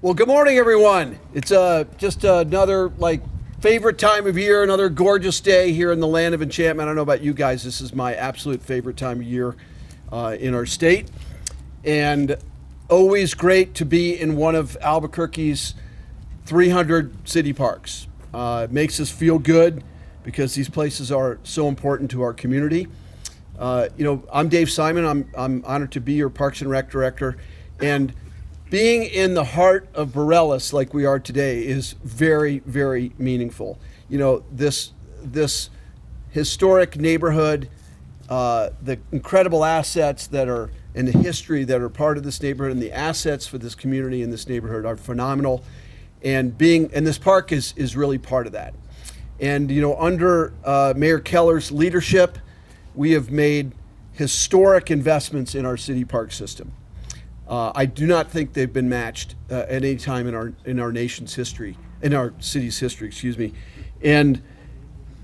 Well, good morning, everyone. It's just another favorite time of year, another gorgeous day here in the land of enchantment. I don't know about you guys. This is my absolute favorite time of year in our state. And always great to be in one of Albuquerque's 300 city parks. It makes us feel good because these places are so important to our community. I'm Dave Simon. I'm honored to be your Parks and Rec director. And being in the heart of Barelas like we are today is very, very meaningful. This historic neighborhood, the incredible assets that are in the history that are part of this neighborhood, and the assets for this community in this neighborhood are phenomenal. And this park is really part of that. And under Mayor Keller's leadership, we have made historic investments in our city park system. I do not think they've been matched at any time in our nation's history, in our city's history, excuse me. And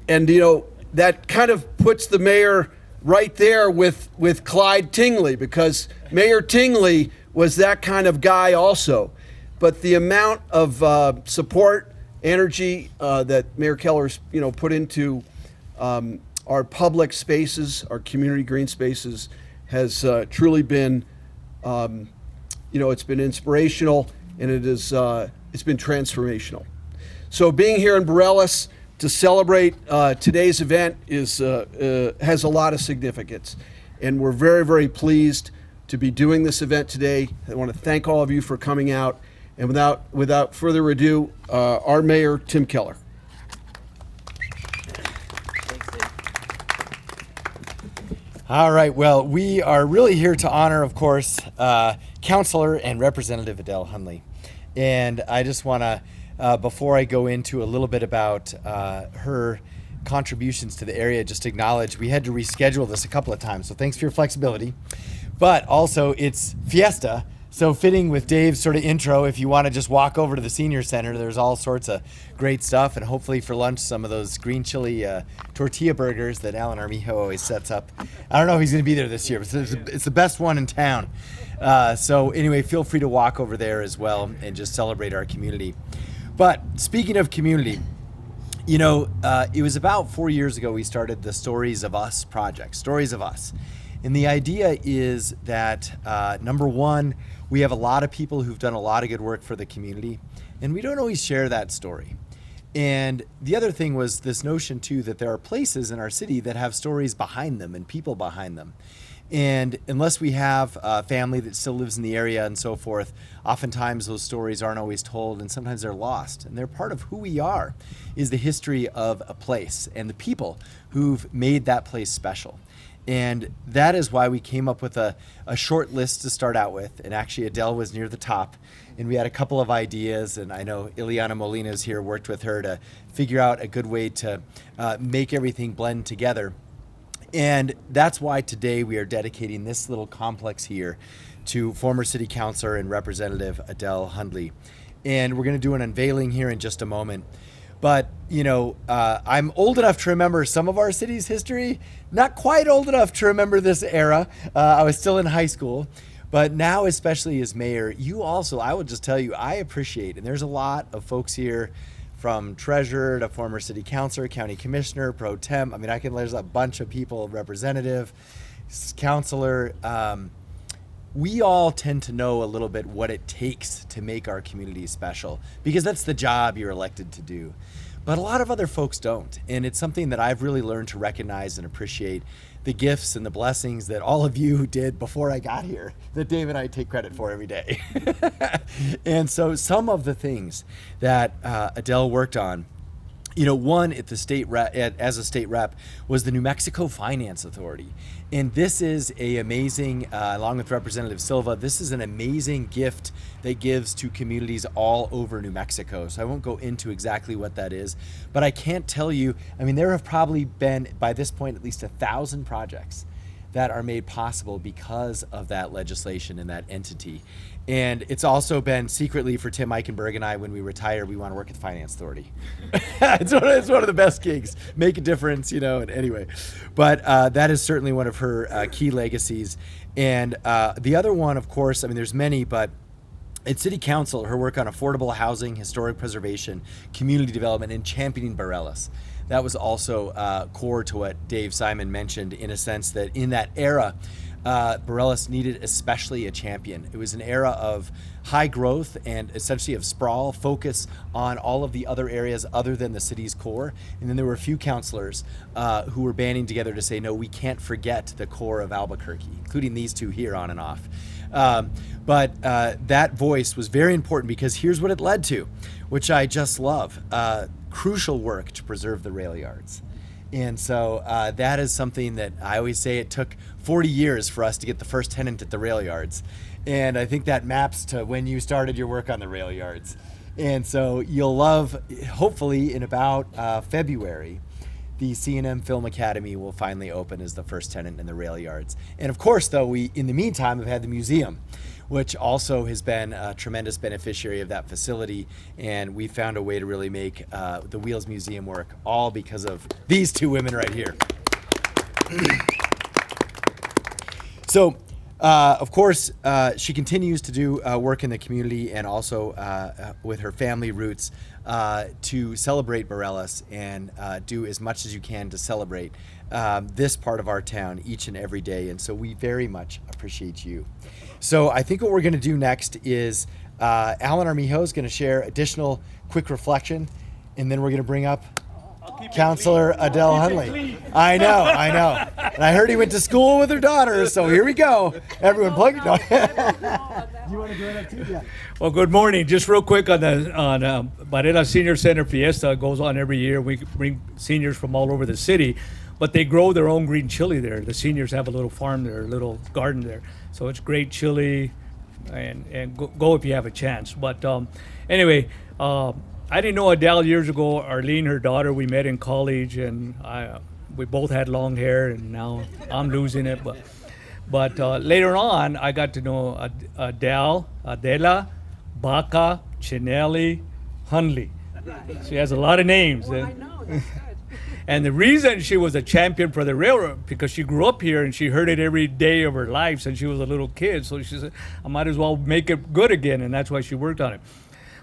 that kind of puts the mayor right there with Clyde Tingley, because Mayor Tingley was that kind of guy also. But the amount of support, energy that Mayor Keller's put into our public spaces, our community green spaces, has truly been it's been inspirational, and it's been transformational. So being here in Barelas to celebrate today's event has a lot of significance, and we're very, very pleased to be doing this event today. I want to thank all of you for coming out, and without further ado, our mayor, Tim Keller. All right, well, we are really here to honor, of course, Councilor and Representative Adele Hundley. And I just want to, before I go into a little bit about her contributions to the area, just acknowledge we had to reschedule this a couple of times, so thanks for your flexibility. But also, it's Fiesta, so fitting with Dave's sort of intro, if you want to just walk over to the senior center, there's all sorts of great stuff, and hopefully for lunch, some of those green chili tortilla burgers that Alan Armijo always sets up. I don't know if he's going to be there this year, but it's the best one in town. So anyway, feel free to walk over there as well and just celebrate our community. But speaking of community, it was about 4 years ago we started the Stories of Us project, Stories of Us. And the idea is that, number one, we have a lot of people who've done a lot of good work for the community, and we don't always share that story. And the other thing was this notion, too, that there are places in our city that have stories behind them and people behind them. And unless we have a family that still lives in the area and so forth, oftentimes those stories aren't always told, and sometimes they're lost. And they're part of who we are, is the history of a place and the people who've made that place special. And that is why we came up with a short list to start out with. And actually, Adele was near the top. And we had a couple of ideas. And I know Ileana Molina's here, worked with her to figure out a good way to make everything blend together. And that's why today we are dedicating this little complex here to former city councilor and Representative Adele Hundley. And we're going to do an unveiling here in just a moment. But, I'm old enough to remember some of our city's history, not quite old enough to remember this era. I was still in high school. But now, especially as mayor, I will just tell you, I appreciate, and there's a lot of folks here from treasurer to former city councilor, county commissioner, pro tem. There's a bunch of people, representative, councilor. We all tend to know a little bit what it takes to make our community special, because that's the job you're elected to do. But a lot of other folks don't. And it's something that I've really learned to recognize and appreciate, the gifts and the blessings that all of you did before I got here, that Dave and I take credit for every day. And so some of the things that Adele worked on, one at the state as a state rep was the New Mexico Finance Authority. And this is a amazing, along with Representative Silva, this is an amazing gift that gives to communities all over New Mexico. So I won't go into exactly what that is, but I can't tell you, there have probably been, by this point, at least 1,000 projects that are made possible because of that legislation and that entity. And it's also been secretly for Tim Eichenberg and I, when we retire, we want to work at the Finance Authority. It's one of the best gigs, make a difference, and anyway. But that is certainly one of her key legacies. And the other one, of course, there's many, but At City Council, her work on affordable housing, historic preservation, community development, and championing Barelas. That was also core to what Dave Simon mentioned, in a sense that in that era, Barelas needed especially a champion. It was an era of high growth and essentially of sprawl, focus on all of the other areas other than the city's core. And then there were a few councilors who were banding together to say, no, we can't forget the core of Albuquerque, including these two here on and off. But that voice was very important, because here's what it led to, which I just love. Crucial work to preserve the rail yards. And so that is something that I always say it took 40 years for us to get the first tenant at the rail yards. And I think that maps to when you started your work on the rail yards. And so you'll love, hopefully in about February, the C&M Film Academy will finally open as the first tenant in the rail yards. And of course, though, we, in the meantime, have had the museum, which also has been a tremendous beneficiary of that facility. And we found a way to really make the Wheels Museum work, all because of these two women right here. So, of course, she continues to do work in the community, and also with her family roots to celebrate Barelas, and do as much as you can to celebrate this part of our town each and every day. And so we very much appreciate you. So I think what we're going to do next is Alan Armijo is going to share additional quick reflection, and then we're going to bring up Councilor Adele Hundley. I know. And I heard he went to school with her daughter, so here we go. Everyone plug it. You want to join up too? Yeah. Well, good morning. Just real quick on Barelas Senior Center Fiesta. It goes on every year. We bring seniors from all over the city, but they grow their own green chili there. The seniors have a little farm there, a little garden there. So it's great chili, and go if you have a chance. But anyway, I didn't know Adele years ago. Arlene, her daughter, we met in college, and we both had long hair, and now I'm losing it. But later on, I got to know Adela, Baca, Chinelli, Hundley. She has a lot of names. Well, I know, that's good. And the reason she was a champion for the railroad, because she grew up here and she heard it every day of her life since she was a little kid. So she said, I might as well make it good again, and that's why she worked on it.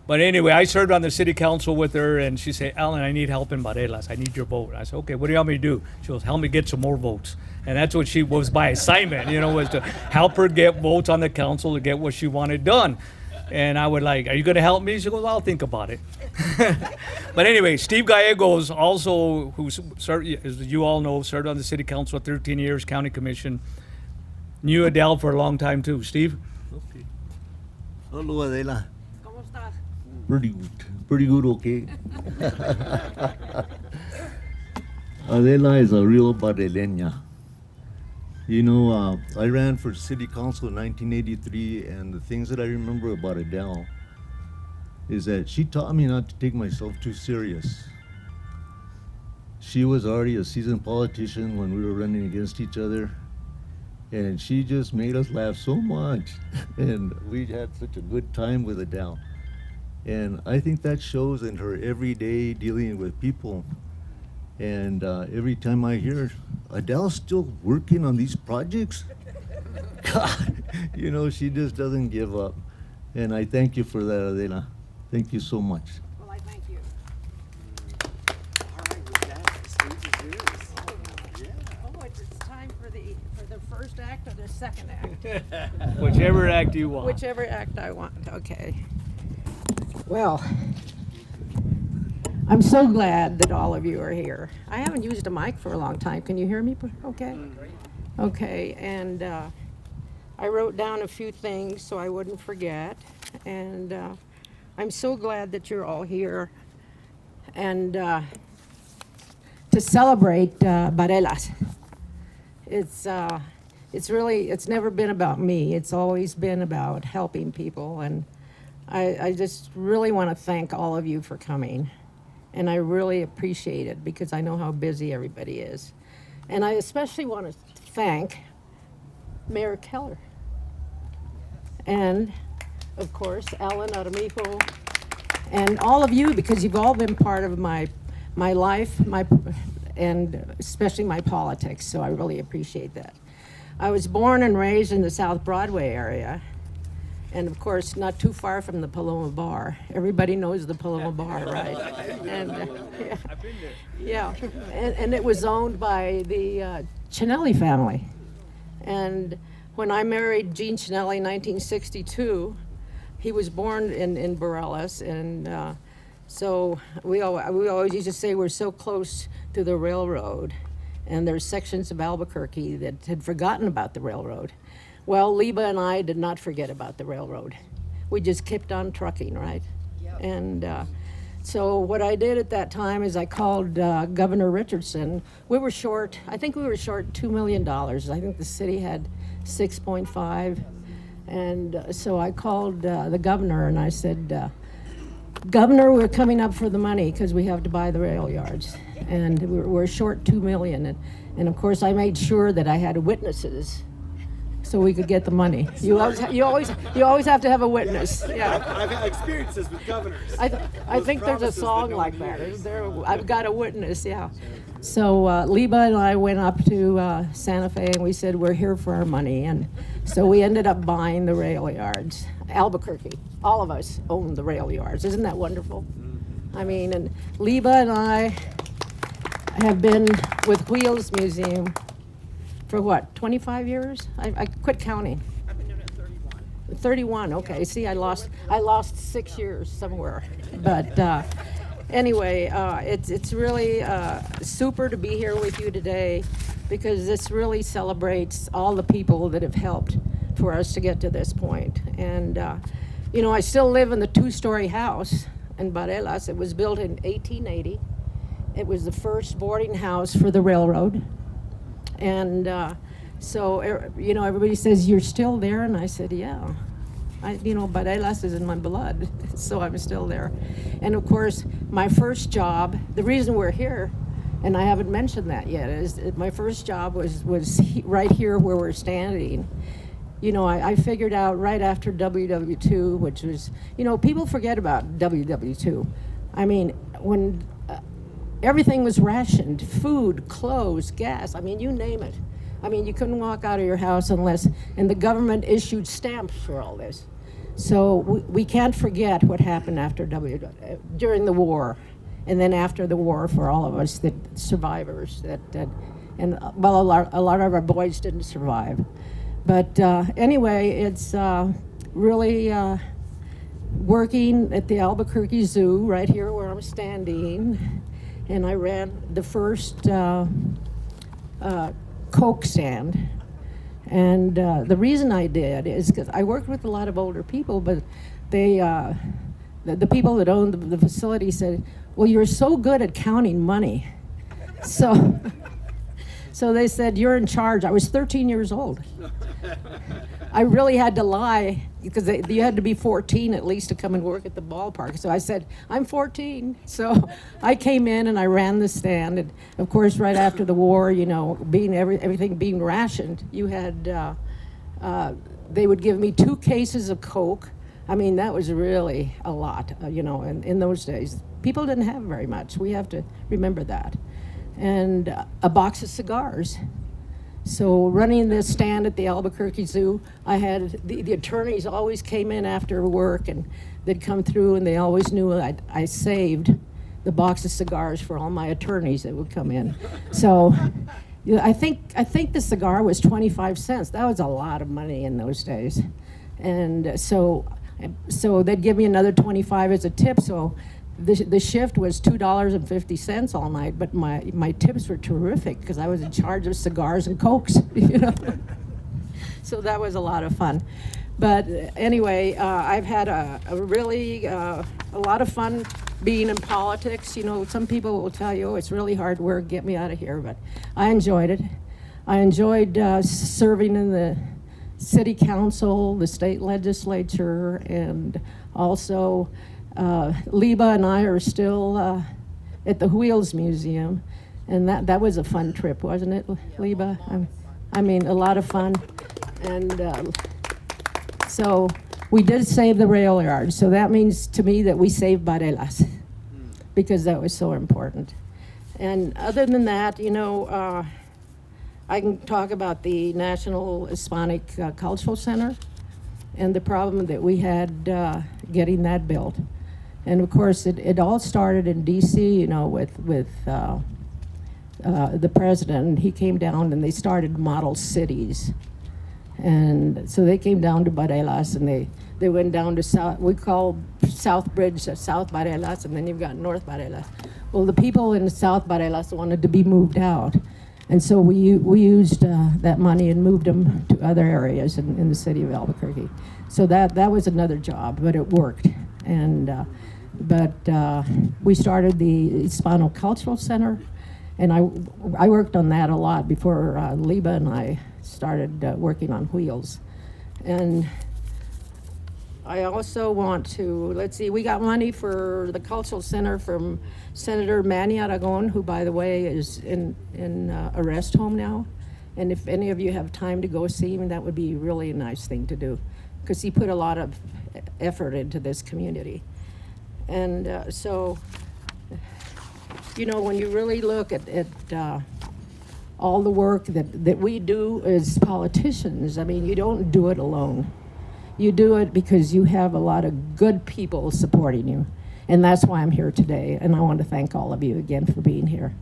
But anyway, I served on the city council with her, and she said, Alan, I need help in Barelas. I need your vote. I said, okay, what do you want me to do? She goes, help me get some more votes. And that's what she was, my assignment, was to help her get votes on the council to get what she wanted done. And I would are you going to help me? She goes, I'll think about it. But anyway, Steve Gallegos also, who served, as you all know, served on the city council 13 years, county commission, knew Adele for a long time too. Steve? Okay. Hello, Adela. ¿Cómo estás? Pretty good, okay. Adela is a real Bareleña. I ran for city council in 1983, and the things that I remember about Adele is that she taught me not to take myself too serious. She was already a seasoned politician when we were running against each other, and she just made us laugh so much, and we had such a good time with Adele. And I think that shows in her everyday dealing with people. And every time I hear, Adele's still working on these projects? God, she just doesn't give up. And I thank you for that, Adela. Thank you so much. Well, I thank you. All right, with that, the stage is yours. Oh, it's time for the first act or the second act? Whichever act you want. Whichever act I want. Okay. Well, I'm so glad that all of you are here. I haven't used a mic for a long time. Can you hear me? Okay. Okay, and I wrote down a few things so I wouldn't forget. And I'm so glad that you're all here and to celebrate Barelas. It's never been about me. It's always been about helping people, and I just really want to thank all of you for coming. And I really appreciate it because I know how busy everybody is. And I especially want to thank Mayor Keller. And, of course, Alan Armijo, and all of you, because you've all been part of my life, and especially my politics, so I really appreciate that. I was born and raised in the South Broadway area, And of course, not too far from the Paloma Bar. Everybody knows the Paloma Bar, right? And yeah, I've been there. yeah. And it was owned by the Cinelli family. And when I married Gene Cinelli in 1962, he was born in Barelas, and so we always used to say we're so close to the railroad, and there's sections of Albuquerque that had forgotten about the railroad. Well, Liba and I did not forget about the railroad. We just kept on trucking, right? Yep. And so what I did at that time is I called Governor Richardson. We were short, I think we were short $2 million. I think the city had 6.5. And so I called the governor and I said, Governor, we're coming up for the money because we have to buy the rail yards. And we're short $2 million. And of course I made sure that I had witnesses so we could get the money. You always have to have a witness. Yeah. I've had experiences with governors. I think there's a song like that. Is there? I've got a witness. Yeah. So Liba and I went up to Santa Fe and we said we're here for our money, and so we ended up buying the rail yards. Albuquerque, all of us own the rail yards. Isn't that wonderful? I mean, and Liba and I have been with Wheels Museum for what, 25 years? I quit counting. I've been doing it 31. 31, okay. See, I lost 6 years somewhere. But anyway, it's really super to be here with you today, because this really celebrates all the people that have helped for us to get to this point. And, you know, I still live in the 2-story house in Barelas. It was built in 1880. It was the first boarding house for the railroad. And so, you know, everybody says, you're still there? And I said, yeah. You know, Barelas is in my blood, so I'm still there. And of course, my first job, the reason we're here, and I haven't mentioned that yet, is that my first job was right here where we're standing. You know, I figured out right after WW2, which was, you know, people forget about WW2. I mean, when everything was rationed, food, clothes, gas, I mean, you name it. I mean, you couldn't walk out of your house unless, and the government issued stamps for all this. So we can't forget what happened after during the war, and then after the war for all of us, that survivors, and well, a lot of our boys didn't survive. But anyway, it's really working at the Albuquerque Zoo, right here where I'm standing. And I ran the first Coke stand. And the reason I did is because I worked with a lot of older people, but they, the people that owned the facility said, well, you're so good at counting money. So they said, you're in charge. I was 13 years old. I really had to lie because you had to be 14 at least to come and work at the ballpark. So I said, I'm 14. So I came in and I ran the stand. And of course, right after the war, you know, everything being rationed, you had, they would give me 2 cases of Coke. I mean, that was really a lot, you know, in those days. People didn't have very much. We have to remember that. And a box of cigars. So running this stand at the Albuquerque Zoo, I had the attorneys always came in after work, and they'd come through, and they always knew I saved the box of cigars for all my attorneys that would come in. So you know, I think the cigar was 25 cents. That was a lot of money in those days. And so they'd give me another 25 as a tip. So the shift was $2.50 all night, but my tips were terrific because I was in charge of cigars and Cokes, you know. So that was a lot of fun. But anyway, I've had a really a lot of fun being in politics. You know, some people will tell you, oh, it's really hard work, get me out of here, but I enjoyed it. I enjoyed serving in the city council, the state legislature, and also Liba and I are still at the Wheels Museum, and that was a fun trip, wasn't it, Liba? I mean, a lot of fun. And so we did save the rail yard, so that means to me that we saved Barelas, because that was so important. And other than that, you know, I can talk about the National Hispanic Cultural Center. and the problem that we had getting that built. And of course, it all started in D.C., you know, with the president. He came down and they started model cities. And so they came down to Barelas, and they went down to South, we call South Bridge South Barelas, and then you've got North Barelas. Well, the people in South Barelas wanted to be moved out. And so we used that money and moved them to other areas in the city of Albuquerque. So that was another job, but it worked. And but we started the Hispano Cultural Center, and I worked on that a lot before Liba and I started working on Wheels. And I also want to, let's see, we got money for the Cultural Center from Senator Manny Aragon, who, by the way, is in a rest home now. And if any of you have time to go see him, that would be really a nice thing to do, because he put a lot of effort into this community. And so, you know, when you really look at all the work that we do as politicians, I mean, you don't do it alone. You do it because you have a lot of good people supporting you. And that's why I'm here today. And I want to thank all of you again for being here.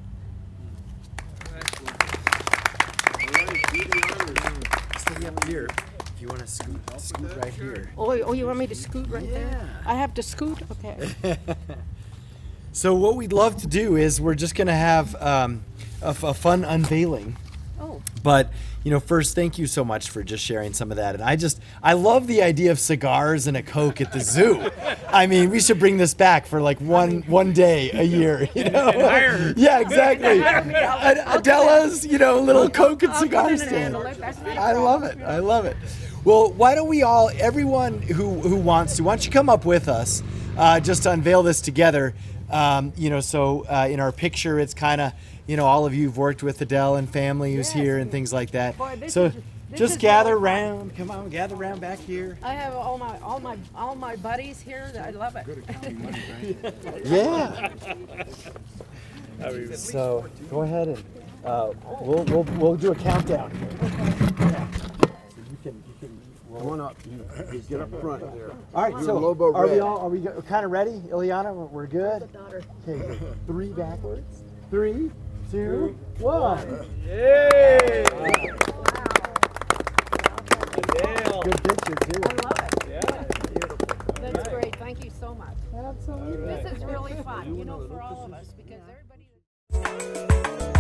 Stay up here. If you want to scoot right here. Oh, you want me to scoot right there? I have to scoot? Okay. So what we'd love to do is we're just going to have a fun unveiling. Oh. But, you know, first, thank you so much for just sharing some of that. And I love the idea of cigars and a Coke at the zoo. I mean, we should bring this back for like one day a year, you know? Yeah, exactly. Adela's, you know, little Coke and cigar stand. I love it. I love it. Well, why don't we all, everyone who wants to, why don't you come up with us just to unveil this together? You know, so in our picture, it's kind of, you know, all of you have worked with Adele and family who's here and things like that. Boy, So this just is gather really fun. around. Come on, gather around back here. I have all my buddies here. I love it. Yeah. So go ahead and we'll do a countdown here. Yeah. So you can Come on up. You get up front there. All right, You're so Lobo are we Red. all kind of ready, Ileana? We're good. Okay, 3 backwards. 3, 2, 1. Yay! Good picture too. I love it. Yeah, beautiful. That's great. Thank you so much. Absolutely. This is really fun, you know, for all of us, because everybody.